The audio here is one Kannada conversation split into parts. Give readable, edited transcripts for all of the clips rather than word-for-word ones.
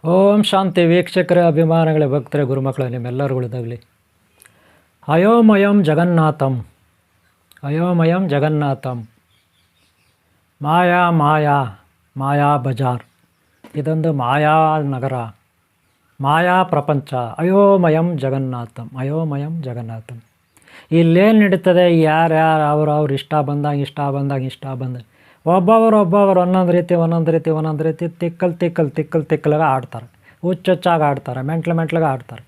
ಓಂ ಶಾಂತಿ ವೀಕ್ಷಕರೇ, ಅಭಿಮಾನಿಗಳೇ, ಭಕ್ತರೇ, ಗುರುಮಕ್ಕಳೇ, ನಿಮ್ಮೆಲ್ಲರುಗಳಿದಾಗಲಿ. ಅಯೋಮಯಂ ಜಗನ್ನಾಥಂ, ಅಯೋಮಯಂ ಜಗನ್ನಾಥಂ, ಮಾಯಾ ಮಾಯಾ ಮಾಯಾ ಬಜಾರ್. ಇದೊಂದು ಮಾಯಾ ನಗರ, ಮಾಯಾ ಪ್ರಪಂಚ. ಅಯೋಮಯಂ ಜಗನ್ನಾಥಂ, ಅಯೋಮಯಂ ಜಗನ್ನಾಥಂ. ಇಲ್ಲೇನು ನಡೀತದೆ, ಯಾರ್ಯಾರು ಅವ್ರವ್ರು ಇಷ್ಟ ಬಂದಾಗ ಒಬ್ಬೊಬ್ಬರು ಒಂದೊಂದು ರೀತಿ ತಿಕ್ಕಲ್ಲಾಗ ಆಡ್ತಾರೆ. ಹುಚ್ಚಾಗಿ ಆಡ್ತಾರೆ, ಮೆಂಟ್ಲಾಗ ಆಡ್ತಾರೆ.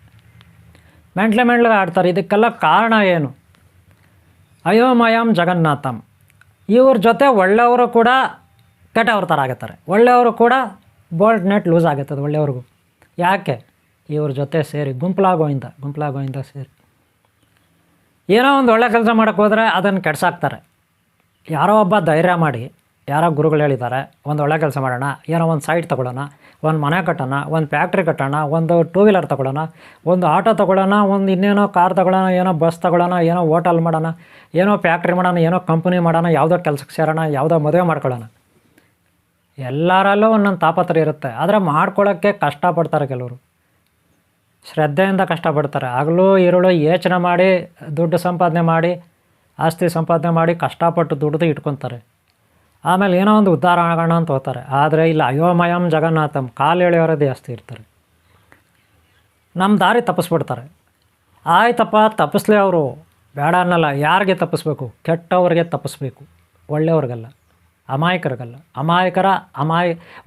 ಇದಕ್ಕೆಲ್ಲ ಕಾರಣ ಏನು? ಅಯೋಮಯಂ ಜಗನ್ನಾಥಂ. ಇವ್ರ ಜೊತೆ ಒಳ್ಳೆಯವರು ಕೂಡ ಕೆಟ್ಟವ್ರ ಥರ ಆಗುತ್ತಾರೆ, ಒಳ್ಳೆಯವರು ಕೂಡ ಬೋಲ್ಟ್ ನೆಟ್ ಲೂಸ್ ಆಗುತ್ತದೆ ಒಳ್ಳೆಯವ್ರಿಗೂ. ಯಾಕೆ? ಇವ್ರ ಜೊತೆ ಸೇರಿ ಗುಂಪಲಾಗೋಯಿಂದ ಸೇರಿ ಏನೋ ಒಂದು ಒಳ್ಳೆ ಕೆಲಸ ಮಾಡೋಕ್ಕೆ ಹೋದರೆ ಅದನ್ನು ಕೆಡ್ಸಾಕ್ತಾರೆ. ಯಾರೋ ಒಬ್ಬ ಧೈರ್ಯ ಮಾಡಿ, ಯಾರೋ ಗುರುಗಳು ಹೇಳಿದ್ದಾರೆ, ಒಂದು ಒಳ್ಳೆ ಕೆಲಸ ಮಾಡೋಣ, ಏನೋ ಒಂದು ಸೈಟ್ ತೊಗೊಳ್ಳೋಣ, ಒಂದು ಮನೆ ಕಟ್ಟೋಣ, ಒಂದು ಫ್ಯಾಕ್ಟ್ರಿ ಕಟ್ಟೋಣ, ಒಂದು 2 ವೀಲರ್ ತೊಗೊಳ್ಳೋಣ, ಒಂದು ಆಟೋ ತೊಗೊಳ್ಳೋಣ, ಒಂದು ಇನ್ನೇನೋ ಕಾರ್ ತೊಗೊಳ್ಳೋಣ, ಏನೋ ಬಸ್ ತೊಗೊಳ್ಳೋಣ, ಏನೋ ಹೋಟೆಲ್ ಮಾಡೋಣ, ಏನೋ ಫ್ಯಾಕ್ಟ್ರಿ ಮಾಡೋಣ, ಏನೋ ಕಂಪ್ನಿ ಮಾಡೋಣ, ಯಾವುದೋ ಕೆಲಸಕ್ಕೆ ಸೇರೋಣ, ಯಾವುದೋ ಮದುವೆ ಮಾಡ್ಕೊಳ್ಳೋಣ. ಎಲ್ಲರಲ್ಲೂ ಒಂದೊಂದು ತಾಪತ್ರೆ ಇರುತ್ತೆ. ಆದರೆ ಮಾಡ್ಕೊಳ್ಳೋಕ್ಕೆ ಕಷ್ಟಪಡ್ತಾರೆ ಕೆಲವರು, ಶ್ರದ್ಧೆಯಿಂದ ಕಷ್ಟಪಡ್ತಾರೆ. ಹಗಲು ಇರುಳು ಯೋಚನೆ ಮಾಡಿ, ದುಡ್ಡು ಸಂಪಾದನೆ ಮಾಡಿ, ಆಸ್ತಿ ಸಂಪಾದನೆ ಮಾಡಿ, ಕಷ್ಟಪಟ್ಟು ದುಡ್ದು ಇಟ್ಕೊತಾರೆ. ಆಮೇಲೆ ಏನೋ ಒಂದು ಉದ್ಧಾರ ಆಗೋಣ ಅಂತ ಹೋಗ್ತಾರೆ. ಆದರೆ ಇಲ್ಲ, ಅಯೋಮಯಂ ಜಗನ್ನಾಥಂ, ಕಾಲು ಎಳೆಯೋರೇ ಜಾಸ್ತಿ ಇರ್ತಾರೆ. ನಮ್ಮ ದಾರಿ ತಪ್ಪಿಸ್ಬಿಡ್ತಾರೆ. ಆಯ್ತಪ್ಪ, ತಪ್ಪಿಸ್ಲಿ ಅವರು, ಬೇಡ ಅನ್ನಲ್ಲ. ಯಾರಿಗೆ ತಪ್ಪಿಸ್ಬೇಕು? ಕೆಟ್ಟವ್ರಿಗೆ ತಪ್ಪಿಸ್ಬೇಕು, ಒಳ್ಳೆಯವ್ರಿಗಲ್ಲ, ಅಮಾಯಕರಿಗಲ್ಲ.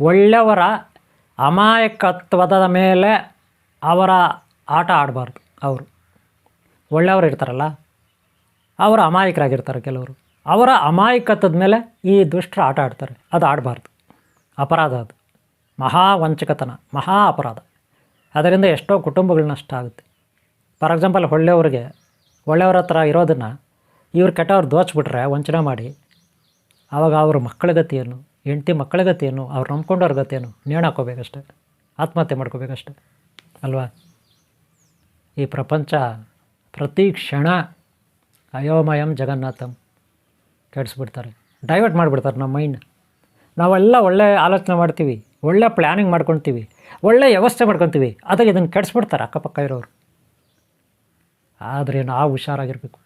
ಒಳ್ಳೆಯವರ ಅಮಾಯಕತ್ವದ ಮೇಲೆ ಅವರ ಆಟ ಆಡಬಾರ್ದು. ಅವರು ಒಳ್ಳೆಯವರು ಇರ್ತಾರಲ್ಲ, ಅವರು ಅಮಾಯಕರಾಗಿರ್ತಾರೆ. ಕೆಲವರು ಅವರ ಅಮಾಯಕತ್ವದ ಮೇಲೆ ಈ ದುಷ್ಟರು ಆಟ ಆಡ್ತಾರೆ. ಅದು ಆಡಬಾರ್ದು, ಅಪರಾಧ. ಅದು ಮಹಾ ವಂಚಕತನ, ಮಹಾ ಅಪರಾಧ. ಅದರಿಂದ ಎಷ್ಟೋ ಕುಟುಂಬಗಳು ನಷ್ಟ ಆಗುತ್ತೆ. ಫಾರ್ ಎಕ್ಸಾಂಪಲ್, ಒಳ್ಳೆಯವ್ರ ಹತ್ರ ಇರೋದನ್ನು ಇವ್ರು ಕೆಟ್ಟವ್ರು ದೋಚ್ಬಿಟ್ರೆ, ವಂಚನೆ ಮಾಡಿ, ಆವಾಗ ಅವ್ರ ಮಕ್ಕಳ ಗತಿ ಏನು, ಹೆಂಡತಿ ಮಕ್ಕಳ ಗತಿ ಏನು, ಅವ್ರು ನಂಬ್ಕೊಂಡವ್ರ ಗತಿ ಏನು? ನೇಣು ಹಾಕೋಬೇಕಷ್ಟೆ, ಆತ್ಮಹತ್ಯೆ ಮಾಡ್ಕೋಬೇಕಷ್ಟೆ ಅಲ್ವಾ? ಈ ಪ್ರಪಂಚ ಪ್ರತಿ ಕ್ಷಣ ಅಯೋಮಯಂ ಜಗನ್ನಾಥಂ ಕೆಡಿಸ್ಬಿಡ್ತಾರೆ, ಡೈವರ್ಟ್ ಮಾಡಿಬಿಡ್ತಾರೆ ನಮ್ಮ ಮೈಂಡ್. ನಾವೆಲ್ಲ ಒಳ್ಳೆ ಆಲೋಚನೆ ಮಾಡ್ತೀವಿ, ಒಳ್ಳೆ ಪ್ಲ್ಯಾನಿಂಗ್ ಮಾಡ್ಕೊಳ್ತೀವಿ, ಒಳ್ಳೆ ವ್ಯವಸ್ಥೆ ಮಾಡ್ಕೊತೀವಿ, ಅದಕ್ಕೆ ಇದನ್ನು ಕೆಡಿಸ್ಬಿಡ್ತಾರೆ ಅಕ್ಕಪಕ್ಕ ಇರೋರು. ಆದರೆ ನಾವು ಹುಷಾರಾಗಿರಬೇಕು.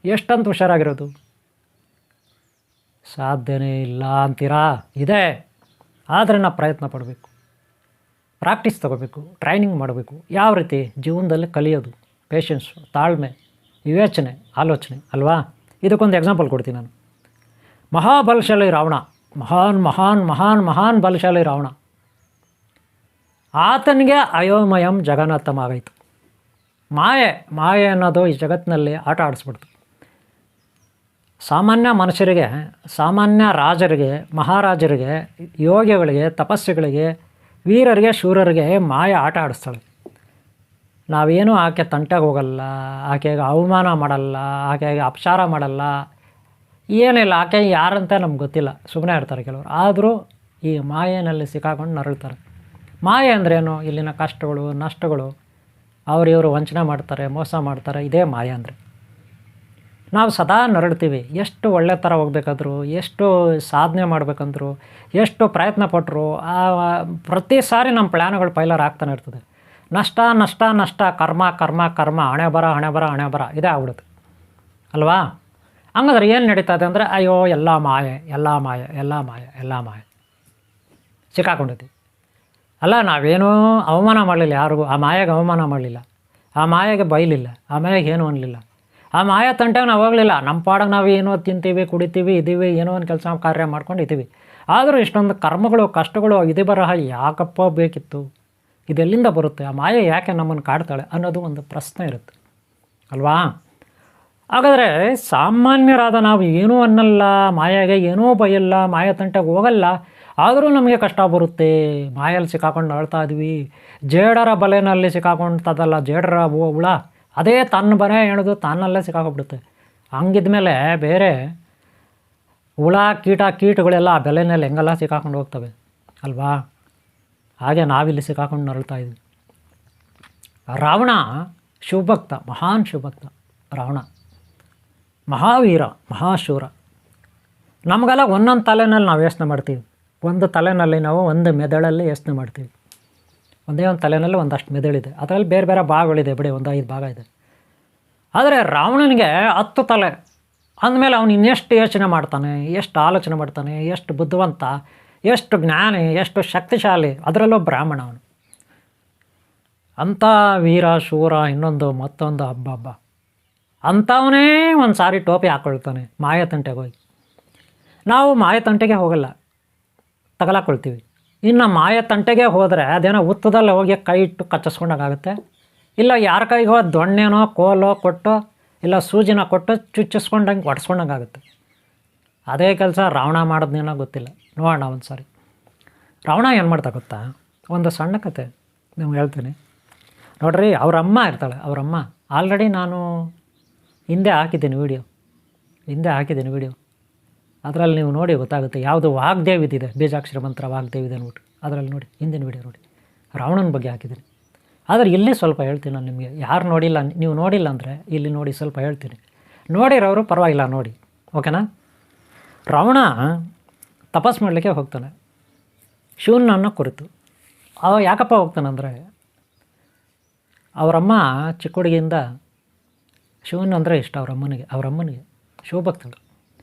ಎಷ್ಟಂತ ಹುಷಾರಾಗಿರೋದು? ಸಾಧ್ಯನೇ ಇಲ್ಲ ಅಂತೀರಾ? ಇದೆ. ಆದರೆ ನಾವು ಪ್ರಯತ್ನ ಪಡಬೇಕು, ಪ್ರಾಕ್ಟೀಸ್ ತೊಗೋಬೇಕು, ಟ್ರೈನಿಂಗ್ ಮಾಡಬೇಕು. ಯಾವ ರೀತಿ? ಜೀವನದಲ್ಲಿ ಕಲಿಯೋದು, ಪೇಷನ್ಸು, ತಾಳ್ಮೆ, ವಿವೇಚನೆ, ಆಲೋಚನೆ ಅಲ್ವಾ? ಇದಕ್ಕೊಂದು ಎಕ್ಸಾಂಪಲ್ ಕೊಡ್ತೀನಿ ನಾನು. ಮಹಾಬಲಶಾಲಿ ರಾವಣ, ಮಹಾನ್ ಬಲಶಾಲಿ ರಾವಣ, ಆತನಿಗೆ ಅಯೋಮಯಂ ಜಗನ್ನಾಥಂ ಆಗಾಯಿತು. ಮಾಯೆ ಅನ್ನೋದು ಈ ಜಗತ್ತಿನಲ್ಲಿ ಆಟ ಆಡಿಸ್ಬಿಡ್ತು. ಸಾಮಾನ್ಯ ಮನುಷ್ಯರಿಗೆ, ಸಾಮಾನ್ಯ ರಾಜರಿಗೆ, ಮಹಾರಾಜರಿಗೆ, ಯೋಗಿಗಳಿಗೆ, ತಪಸ್ವಿಗಳಿಗೆ, ವೀರರಿಗೆ, ಶೂರರಿಗೆ ಮಾಯೆ ಆಟ ಆಡಿಸ್ತಾಳೆ. ನಾವೇನೂ ಆಕೆ ತಂಟೆಗೆ ಹೋಗಲ್ಲ, ಆಕೆಗೆ ಅವಮಾನ ಮಾಡಲ್ಲ, ಆಕೆಗೆ ಅಪಚಾರ ಮಾಡಲ್ಲ, ಏನಿಲ್ಲ. ಆಕೆ ಯಾರಂತ ನಮ್ಗೆ ಗೊತ್ತಿಲ್ಲ, ಸುಮ್ಮನೆ ಇರ್ತಾರೆ ಕೆಲವರು. ಆದರೂ ಈ ಮಾಯೆನಲ್ಲಿ ಸಿಕ್ಕಾಕೊಂಡು ನರಳ್ತಾರೆ. ಮಾಯೆ ಅಂದ್ರೇನು? ಇಲ್ಲಿನ ಕಷ್ಟಗಳು, ನಷ್ಟಗಳು, ಇವರು ವಂಚನೆ ಮಾಡ್ತಾರೆ, ಮೋಸ ಮಾಡ್ತಾರೆ. ಇದೇ ಮಾಯೆ ಅಂದರೆ. ನಾವು ಸದಾ ನರಳ್ತೀವಿ. ಎಷ್ಟು ಒಳ್ಳೆ ಥರ ಹೋಗ್ಬೇಕಾದ್ರು, ಎಷ್ಟು ಸಾಧನೆ ಮಾಡಬೇಕಂದ್ರು, ಎಷ್ಟು ಪ್ರಯತ್ನ ಪಟ್ಟರು, ಪ್ರತಿ ಸಾರಿ ನಮ್ಮ ಪ್ಲ್ಯಾನ್ಗಳು ಫೈಲರ್ ಆಗ್ತಾನೆ ಇರ್ತದೆ. ನಷ್ಟ, ಕರ್ಮ, ಹಣೆ ಬರ ಇದೇ ಆಗ್ಬಿಡುತ್ತೆ ಅಲ್ವಾ? ಹಂಗಾದ್ರೆ ಏನು ನಡೀತದೆ ಅಂದರೆ, ಅಯ್ಯೋ ಎಲ್ಲ ಮಾಯೆ ಸಿಕ್ಕಾಕೊಂಡಿದ್ವಿ. ಅಲ್ಲ, ನಾವೇನೂ ಅವಮಾನ ಮಾಡಲಿಲ್ಲ ಯಾರಿಗೂ. ಆ ಮಾಯೆಗೆ ಅವಮಾನ ಮಾಡಲಿಲ್ಲ, ಆ ಮಾಯೆಗೆ ಬೈಲಿಲ್ಲ, ಆ ಮಾಯೆಗೆ ಏನೂ ಅನ್ನಲಿಲ್ಲ, ಆ ಮಾಯ ತಂಟೆಗೆ ನಾವು ಹೋಗಲಿಲ್ಲ. ನಮ್ಮ ಪಾಡಗೆ ನಾವು ಏನೋ ತಿಂತೀವಿ, ಕುಡಿತೀವಿ, ಇದ್ದೀವಿ, ಏನೋ ಒಂದು ಕೆಲಸ ಕಾರ್ಯ ಮಾಡ್ಕೊಂಡಿದ್ದೀವಿ. ಆದರೂ ಇಷ್ಟೊಂದು ಕರ್ಮಗಳು, ಕಷ್ಟಗಳು, ಇದು ಬರಹ ಯಾಕಪ್ಪ ಬೇಕಿತ್ತು? ಇದೆಲ್ಲಿಂದ ಬರುತ್ತೆ? ಆ ಮಾಯೆ ಯಾಕೆ ನಮ್ಮನ್ನು ಕಾಡ್ತಾಳೆ ಅನ್ನೋದು ಒಂದು ಪ್ರಶ್ನೆ ಇರುತ್ತೆ ಅಲ್ವಾ? ಹಾಗಾದರೆ ಸಾಮಾನ್ಯರಾದ ನಾವು ಏನೂ ಅನ್ನಲ್ಲ, ಮಾಯೆಗೆ ಏನೂ ಬೈಯಲ್ಲ, ಮಾಯ ತಂಟೆಗೆ ಹೋಗಲ್ಲ, ಆದರೂ ನಮಗೆ ಕಷ್ಟ ಬರುತ್ತೆ. ಮಾಯಲ್ಲಿ ಸಿಕ್ಕಾಕೊಂಡು ಅಳ್ತಾ ಇದ್ವಿ. ಜೇಡರ ಬಲೆಯಲ್ಲಿ ಸಿಕ್ಕಾಕೊಂಡ್ತದಲ್ಲ ಜೇಡರ ಹುಳ, ಅದೇ ತನ್ನ ಬನೆ ಎಳೆದು ತನ್ನಲ್ಲೇ ಸಿಕ್ಕಾಕೊಂಡ್ಬಿಡುತ್ತೆ. ಹಂಗಿದ್ಮೇಲೆ ಬೇರೆ ಹುಳ, ಕೀಟಗಳೆಲ್ಲ ಆ ಬೆಲೆಯಲ್ಲಿ ಹೆಂಗೆಲ್ಲ ಸಿಕ್ಕಾಕೊಂಡು ಹೋಗ್ತವೆ ಅಲ್ವಾ? ಹಾಗೆ ನಾವಿಲ್ಲಿ ಸಿಕ್ಕಾಕೊಂಡು ನರಳ್ತಾ ಇದ್ವಿ. ರಾವಣ ಶಿವಭಕ್ತ, ಮಹಾನ್ ಶಿವಭಕ್ತ ರಾವಣ, ಮಹಾವೀರ, ಮಹಾಶೂರ. ನಮಗೆಲ್ಲ ಒಂದೊಂದು ತಲೆನಲ್ಲಿ ನಾವು ಯೋಚನೆ ಮಾಡ್ತೀವಿ, ಒಂದು ತಲೆಯಲ್ಲಿ ನಾವು ಒಂದು ಮೆದುಳಲ್ಲಿ ಯೋಚನೆ ಮಾಡ್ತೀವಿ. ಒಂದೇ ಒಂದು ತಲೆಯಲ್ಲಿ ಒಂದಷ್ಟು ಮೆದುಳಿದೆ, ಅದರಲ್ಲಿ ಬೇರೆ ಬೇರೆ ಭಾಗಗಳಿದೆ ಬಿಡಿ, ಒಂದು 5 ಭಾಗ ಇದೆ. ಆದರೆ ರಾವಣನಿಗೆ 10 ತಲೆ ಅಂದಮೇಲೆ ಅವನು ಇನ್ನೆಷ್ಟು ಯೋಚನೆ ಮಾಡ್ತಾನೆ, ಎಷ್ಟು ಆಲೋಚನೆ ಮಾಡ್ತಾನೆ, ಎಷ್ಟು ಬುದ್ಧಿವಂತ, ಎಷ್ಟು ಜ್ಞಾನಿ, ಎಷ್ಟು ಶಕ್ತಿಶಾಲಿ, ಅದರಲ್ಲೂ ಬ್ರಾಹ್ಮಣ ಅವನು. ಅಂಥ ವೀರ ಶೂರ, ಇನ್ನೊಂದು ಮತ್ತೊಂದು ಹಬ್ಬ ಅಂಥವನೇ ಒಂದು ಸಾರಿ ಟೋಪಿ ಹಾಕ್ಕೊಳ್ತಾನೆ ಮಾಯತಂಟೆಗೆ ಹೋಗಿ. ನಾವು ಮಾಯತಂಟೆಗೆ ಹೋಗಲ್ಲ, ತಗಲಾಕೊಳ್ತೀವಿ. ಇನ್ನು ಮಾಯತಂಟೆಗೆ ಹೋದರೆ ಅದೇನೋ ಹುತ್ತದಲ್ಲಿ ಹೋಗಿ ಕೈ ಇಟ್ಟು ಕಚ್ಚಿಸ್ಕೊಂಡಾಗುತ್ತೆ, ಇಲ್ಲ ಯಾರ ಕೈಗೋ ದೊಣ್ಣೆನೋ ಕೋಲೋ ಕೊಟ್ಟು, ಇಲ್ಲ ಸೂಜಿನ ಕೊಟ್ಟು ಚುಚ್ಚಿಸ್ಕೊಂಡಂಗೆ ಒಡ್ಸ್ಕೊಂಡಂಗಾಗುತ್ತೆ. ಅದೇ ಕೆಲಸ ರಾವಣ ಮಾಡೋದೇನೋ ಗೊತ್ತಿಲ್ಲ. ನೋಡೋಣ ಒಂದು ಸಾರಿ ರಾವಣ ಏನು ಮಾಡ್ತಾ ಗೊತ್ತಾ? ಒಂದು ಸಣ್ಣ ಕತೆ ನಿಮ್ಗೆ ಹೇಳ್ತೀನಿ ನೋಡ್ರಿ. ಅವರಮ್ಮ ಇರ್ತಾಳೆ, ಅವರಮ್ಮ ಆಲ್ರೆಡಿ ನಾನು ಹಿಂದೆ ಹಾಕಿದ್ದೀನಿ ವಿಡಿಯೋ, ಅದರಲ್ಲಿ ನೀವು ನೋಡಿ ಗೊತ್ತಾಗುತ್ತೆ. ಯಾವುದು ವಾಗ್ದೇವಿದಿದೆ, ಬೀಜಾಕ್ಷರ ಮಂತ್ರ ವಾಗ್ದೇವಿದೆ ಅಂದ್ಬಿಟ್ಟು, ಅದರಲ್ಲಿ ನೋಡಿ, ಹಿಂದಿನ ವಿಡಿಯೋ ನೋಡಿ, ರಾವಣನ ಬಗ್ಗೆ ಹಾಕಿದ್ದೀನಿ. ಆದರೆ ಇಲ್ಲಿ ಸ್ವಲ್ಪ ಹೇಳ್ತೀನಿ ನಾನು ನಿಮಗೆ. ಯಾರು ನೋಡಿಲ್ಲ, ನೀವು ನೋಡಿಲ್ಲ ಅಂದರೆ ಇಲ್ಲಿ ನೋಡಿ ಸ್ವಲ್ಪ ಹೇಳ್ತೀನಿ. ನೋಡಿರೋರು ಪರವಾಗಿಲ್ಲ ನೋಡಿ, ಓಕೆನಾ? ರಾವಣ ತಪಸ್ ಮಾಡಲಿಕ್ಕೆ ಹೋಗ್ತಾನೆ ಶಿವನನ್ನು ಕುರಿತು. ಅವ ಯಾಕಪ್ಪ ಹೋಗ್ತಾನಂದರೆ, ಅವರಮ್ಮ ಚಿಕ್ಕ ಹುಡುಗಿಯಿಂದ ಶಿವನ ಅಂದರೆ ಇಷ್ಟ ಅವರಮ್ಮನಿಗೆ ಶಿವಭಕ್ತಳು.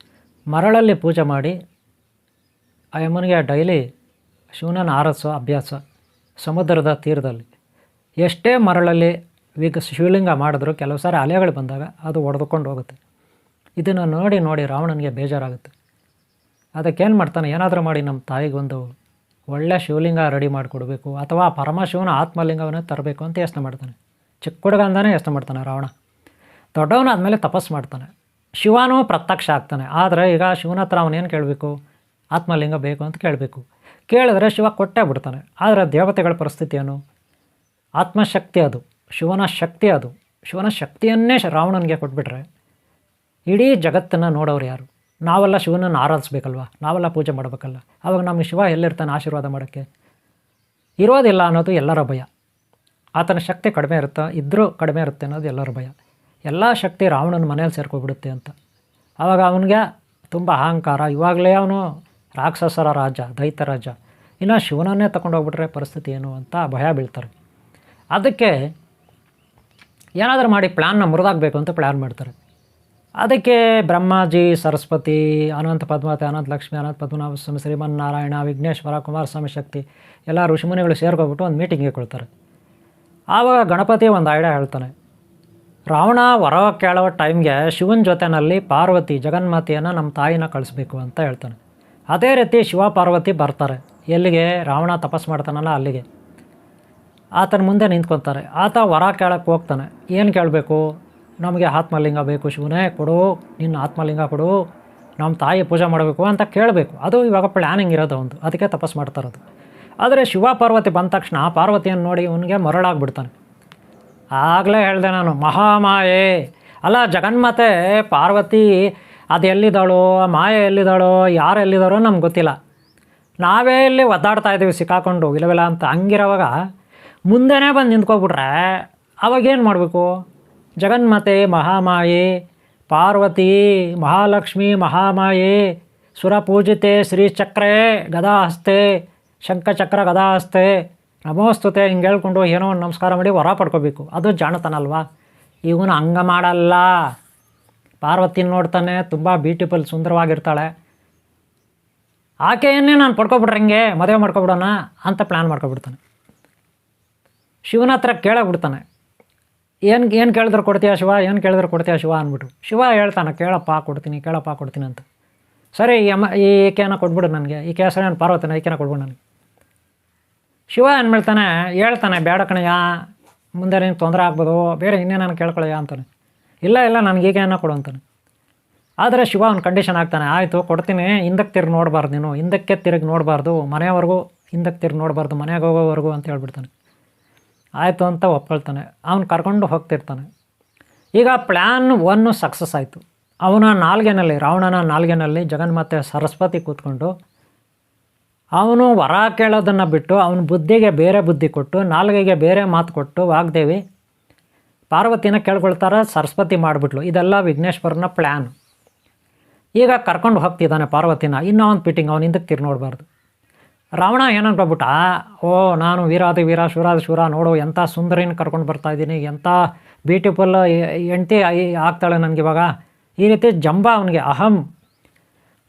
ಮರಳಲ್ಲಿ ಪೂಜೆ ಮಾಡಿ ಆ ಅಮ್ಮನಿಗೆ ಡೈಲಿ ಶಿವನನ್ನು ಆರಿಸೋ ಅಭ್ಯಾಸ. ಸಮುದ್ರದ ತೀರದಲ್ಲಿ ಎಷ್ಟೇ ಮರಳಲ್ಲಿ ಶಿವಲಿಂಗ ಮಾಡಿದ್ರು ಕೆಲವು ಸಾರಿ ಅಲೆಗಳು ಬಂದಾಗ ಅದು ಒಡೆದುಕೊಂಡು ಹೋಗುತ್ತೆ. ಇದನ್ನು ನೋಡಿ ರಾವಣನಿಗೆ ಬೇಜಾರಾಗುತ್ತೆ. ಅದಕ್ಕೇನು ಮಾಡ್ತಾನೆ, ಏನಾದರೂ ಮಾಡಿ ನಮ್ಮ ತಾಯಿಗೊಂದು ಒಳ್ಳೆ ಶಿವಲಿಂಗ ರೆಡಿ ಮಾಡಿಕೊಡ್ಬೇಕು, ಅಥವಾ ಪರಮಶಿವನ ಆತ್ಮಲಿಂಗವನ್ನೇ ತರಬೇಕು ಅಂತ ಯೋಚನೆ ಮಾಡ್ತಾನೆ. ಚಿಕ್ಕ ಹುಡುಗ ಅಂತಾನೆ ಯೋಚನೆ ಮಾಡ್ತಾನೆ ರಾವಣ. ದೊಡ್ಡವನಾದ್ಮೇಲೆ ತಪಸ್ಸು ಮಾಡ್ತಾನೆ, ಶಿವನೂ ಪ್ರತ್ಯಕ್ಷ ಆಗ್ತಾನೆ. ಆದರೆ ಈಗ ಶಿವನ ಹತ್ರ ಅವನೇನು ಕೇಳಬೇಕು, ಆತ್ಮಲಿಂಗ ಬೇಕು ಅಂತ ಕೇಳಬೇಕು. ಕೇಳಿದ್ರೆ ಶಿವ ಕೊಟ್ಟೇ ಬಿಡ್ತಾನೆ. ಆದರೆ ದೇವತೆಗಳ ಪರಿಸ್ಥಿತಿ ಏನು? ಆತ್ಮಶಕ್ತಿ ಅದು, ಶಿವನ ಶಕ್ತಿ ಅದು. ಶಿವನ ಶಕ್ತಿಯನ್ನೇ ರಾವಣನಿಗೆ ಕೊಟ್ಬಿಟ್ರೆ ಇಡೀ ಜಗತ್ತನ್ನು ನೋಡೋರು ಯಾರು? ನಾವೆಲ್ಲ ಶಿವನನ್ನು ಆರಾಧಿಸ್ಬೇಕಲ್ವ, ನಾವೆಲ್ಲ ಪೂಜೆ ಮಾಡಬೇಕಲ್ಲ. ಆವಾಗ ನಮಗೆ ಶಿವ ಎಲ್ಲಿರ್ತಾನೆ ಆಶೀರ್ವಾದ ಮಾಡೋಕ್ಕೆ? ಇರೋದಿಲ್ಲ ಅನ್ನೋದು ಎಲ್ಲರ ಭಯ. ಆತನ ಶಕ್ತಿ ಕಡಿಮೆ ಇರುತ್ತೆ ಅನ್ನೋದು ಎಲ್ಲರ ಭಯ. ಎಲ್ಲ ಶಕ್ತಿ ರಾವಣನ ಮನೇಲಿ ಸೇರ್ಕೊಬಿಡುತ್ತೆ ಅಂತ. ಆವಾಗ ಅವನಿಗೆ ತುಂಬ ಅಹಂಕಾರ. ಇವಾಗಲೇ ಅವನು ರಾಕ್ಷಸರ ರಾಜ, ದೈತ್ಯ ರಾಜ, ಇನ್ನು ಶಿವನನ್ನೇ ತಗೊಂಡೋಗ್ಬಿಟ್ರೆ ಪರಿಸ್ಥಿತಿ ಏನು ಅಂತ ಭಯ ಬೀಳ್ತಾರೆ. ಅದಕ್ಕೆ ಏನಾದರೂ ಮಾಡಿ ಪ್ಲ್ಯಾನ್ನ ಮುರಿದಾಗಬೇಕು ಅಂತ ಪ್ಲ್ಯಾನ್ ಮಾಡ್ತಾರೆ. ಅದಕ್ಕೆ ಬ್ರಹ್ಮಾಜಿ, ಸರಸ್ವತಿ, ಅನಂತ ಪದ್ಮಾವತಿ, ಅನಂತ ಲಕ್ಷ್ಮಿ, ಅನಂತ ಪದ್ಮನಾಭ ಸ್ವಾಮಿ, ಶ್ರೀಮನ್ನಾರಾಯಣ, ವಿಘ್ನೇಶ್ವರ, ಕುಮಾರಸ್ವಾಮಿ ಶಕ್ತಿ ಎಲ್ಲ ಋಷಿಮುನಿಗಳು ಸೇರ್ಕೊಬಿಟ್ಟು ಒಂದು ಮೀಟಿಂಗ್ಗೆ ಕೊಳ್ತಾರೆ. ಆವಾಗ ಗಣಪತಿ ಒಂದು ಐಡಿಯಾ ಹೇಳ್ತಾನೆ. ರಾವಣ ವರ ಕೇಳೋ ಟೈಮ್ಗೆ ಶಿವನ ಜೊತೆಯಲ್ಲಿ ಪಾರ್ವತಿ ಜಗನ್ಮಾತೆಯನ್ನು ನಮ್ಮ ತಾಯಿನ ಕಳಿಸ್ಬೇಕು ಅಂತ ಹೇಳ್ತಾನೆ. ಅದೇ ರೀತಿ ಶಿವ ಪಾರ್ವತಿ ಬರ್ತಾರೆ. ಎಲ್ಲಿಗೆ? ರಾವಣ ತಪಸ್ ಮಾಡ್ತಾನಲ್ಲ ಅಲ್ಲಿಗೆ. ಆತನ ಮುಂದೆ ನಿಂತ್ಕೊತಾರೆ. ಆತ ವರ ಕೇಳಕ್ಕೆ ಹೋಗ್ತಾನೆ. ಏನು ಕೇಳಬೇಕು? ನಮಗೆ ಆತ್ಮಲಿಂಗ ಬೇಕು, ಶಿವನೇ ಕೊಡು, ನಿನ್ನ ಆತ್ಮಲಿಂಗ ಕೊಡು, ನಮ್ಮ ತಾಯಿ ಪೂಜೆ ಮಾಡಬೇಕು ಅಂತ ಕೇಳಬೇಕು. ಅದು ಇವಾಗ ಪ್ಲ್ಯಾನಿಂಗ್ ಇರೋದು ಒಂದು, ಅದಕ್ಕೆ ತಪಸ್ ಮಾಡ್ತಾರೋದು. ಆದರೆ ಶಿವ ಪಾರ್ವತಿ ಬಂದ ತಕ್ಷಣ ಪಾರ್ವತಿಯನ್ನು ನೋಡಿ ಅವನಿಗೆ ಮರಳಾಗ್ಬಿಡ್ತಾನೆ. ಆಗಲೇ ಹೇಳಿದೆ ನಾನು, ಮಹಾಮಾಯೆ ಅಲ್ಲ ಜಗನ್ಮಾತೆ ಪಾರ್ವತಿ ಅದು ಎಲ್ಲಿದ್ದಾಳೋ, ಮಾಯೆ ಎಲ್ಲಿದ್ದಾಳೋ, ಯಾರು ಎಲ್ಲಿದ್ದಾರೋ ನಮ್ಗೆ ಗೊತ್ತಿಲ್ಲ. ನಾವೇ ಇಲ್ಲಿ ಒದ್ದಾಡ್ತಾ ಇದ್ದೀವಿ ಸಿಕ್ಕಾಕೊಂಡು ಇಲ್ಲವಿಲ್ಲ ಅಂತ. ಹಂಗಿರೋವಾಗ ಮುಂದೆನೇ ಬಂದು ನಿಂತ್ಕೊಬಿಟ್ರೆ ಅವಾಗೇನು ಮಾಡಬೇಕು? ಜಗನ್ಮಾತೆ ಮಹಾಮಾಯೆ, ಪಾರ್ವತಿ ಮಹಾಲಕ್ಷ್ಮಿ ಮಹಾಮಾಯೆ, ಸುರಪೂಜಿತೆ ಶ್ರೀಚಕ್ರೇ ಗದಾಹಸ್ತೆ, ಶಂಖಚಕ್ರ ಗದಾಹಸ್ತೆ, ನಮೋಸ್ತುತೆ ಹಿಂಗೆ ಹೇಳ್ಕೊಂಡು ಏನೋ ಒಂದು ನಮಸ್ಕಾರ ಮಾಡಿ ವರ ಪಡ್ಕೋಬೇಕು. ಅದು ಜಾಣತನ ಅಲ್ವಾ? ಇವನು ಹಂಗ ಮಾಡಲ್ಲ. ಪಾರ್ವತಿನ ನೋಡ್ತಾನೆ, ತುಂಬ ಬ್ಯೂಟಿಫುಲ್ ಸುಂದರವಾಗಿರ್ತಾಳೆ. ಆಕೆಯನ್ನೇ ನಾನು ಪಡ್ಕೊಬಿಟ್ರೆ ಹಿಂಗೆ ಮದುವೆ ಮಾಡ್ಕೊಬಿಡೋಣ ಅಂತ ಪ್ಲ್ಯಾನ್ ಮಾಡ್ಕೊಬಿಡ್ತಾನೆ. ಶಿವನ ಹತ್ರ ಕೇಳಬಿಡ್ತಾನೆ, ಏನು ಕೇಳಿದ್ರೆ ಕೊಡ್ತೀಯ ಶಿವ, ಏನು ಕೇಳಿದ್ರೆ ಕೊಡ್ತೀಯ ಶಿವ ಅಂದ್ಬಿಟ್ಟು. ಶಿವ ಹೇಳ್ತಾನೆ, ಕೇಳಪ್ಪ ಕೊಡ್ತೀನಿ ಅಂತ. ಸರಿ ಈಕೆನ ಕೊಟ್ಬಿಡು ನನಗೆ, ಈಕೆ ಹೆಸರು ನಾನು ಪಾರ್ವತಿನ, ಈಕೆನ ಕೊಡ್ಬಿಡು ನನಗೆ. ಶಿವ ಏನು ಹೇಳ್ತಾನೆ ಬೇಡ ಕಣಯ್ಯ, ಮುಂದೆ ನೀನು ತೊಂದರೆ ಆಗ್ಬೋದು, ಬೇರೆ ಇನ್ನೇನು ಕೇಳ್ಕೊಳ್ಳಯ್ಯ ಅಂತಾನೆ. ಇಲ್ಲ ನನಗೆ ಈಕೆನ ಕೊಡು ಅಂತಾನೆ. ಆದರೆ ಶಿವ ಒಂದು ಕಂಡೀಷನ್ ಆಗ್ತಾನೆ. ಆಯಿತು ಕೊಡ್ತೀನಿ, ಹಿಂದಕ್ಕೆ ತಿರುಗಿ ನೋಡಬಾರ್ದು, ನೀನು ಹಿಂದಕ್ಕೆ ತಿರುಗಿ ನೋಡಬಾರ್ದು, ಮನೆಯವರೆಗೂ ಹಿಂದಕ್ಕೆ ತಿರುಗಿ ನೋಡಬಾರ್ದು, ಮನೆಗೆ ಹೋಗೋವರೆಗೂ ಅಂತ ಹೇಳ್ಬಿಡ್ತಾನೆ. ಆಯಿತು ಅಂತ ಒಪ್ಕೊಳ್ತಾನೆ. ಅವನು ಕರ್ಕೊಂಡು ಹೋಗ್ತಿರ್ತಾನೆ. ಈಗ ಪ್ಲ್ಯಾನ್ 1 ಸಕ್ಸಸ್ ಆಯಿತು. ಅವನ ನಾಲ್ಗೆನಲ್ಲಿ, ರಾವಣನ ನಾಲ್ಗೆನಲ್ಲಿ ಜಗನ್ಮಾತೆ ಸರಸ್ವತಿ ಕೂತ್ಕೊಂಡು ಅವನು ವರ ಕೇಳೋದನ್ನು ಬಿಟ್ಟು ಅವನ ಬುದ್ಧಿಗೆ ಬೇರೆ ಬುದ್ಧಿ ಕೊಟ್ಟು, ನಾಲ್ಗೆಗೆ ಬೇರೆ ಮಾತು ಕೊಟ್ಟು ವಾಗ್ದೇವಿ ಪಾರ್ವತಿನ ಕೇಳ್ಕೊಳ್ತಾರೆ. ಸರಸ್ವತಿ ಮಾಡಿಬಿಟ್ಲು. ಇದೆಲ್ಲ ವಿಘ್ನೇಶ್ವರನ ಪ್ಲ್ಯಾನ್. ಈಗ ಕರ್ಕೊಂಡು ಹೋಗ್ತಿದ್ದಾನೆ ಪಾರ್ವತಿನ. ಇನ್ನೂ ಒಂದು ಪಿಟ್ಟಿಂಗ್, ಅವನು ಹಿಂದಕ್ಕೆ ತಿರುಗಿ ನೋಡಬಾರ್ದು. ರಾವಣ ಏನನ್ಕೊಬಿಟ್ಟ, ಓ ನಾನು ವೀರಾದಿ ವೀರ ಶೂರಾದಿ ಶೂರ, ನೋಡು ಎಂಥ ಸುಂದರಿನ ಕರ್ಕೊಂಡು ಬರ್ತಾಯಿದ್ದೀನಿ, ಎಂಥ ಬ್ಯೂಟಿಫುಲ್ ಹೆಂಡ್ತಿ ಆಗ್ತಾಳೆ ನನಗೆ ಇವಾಗ, ಈ ರೀತಿ ಜಂಬ ಅವನಿಗೆ ಅಹಂ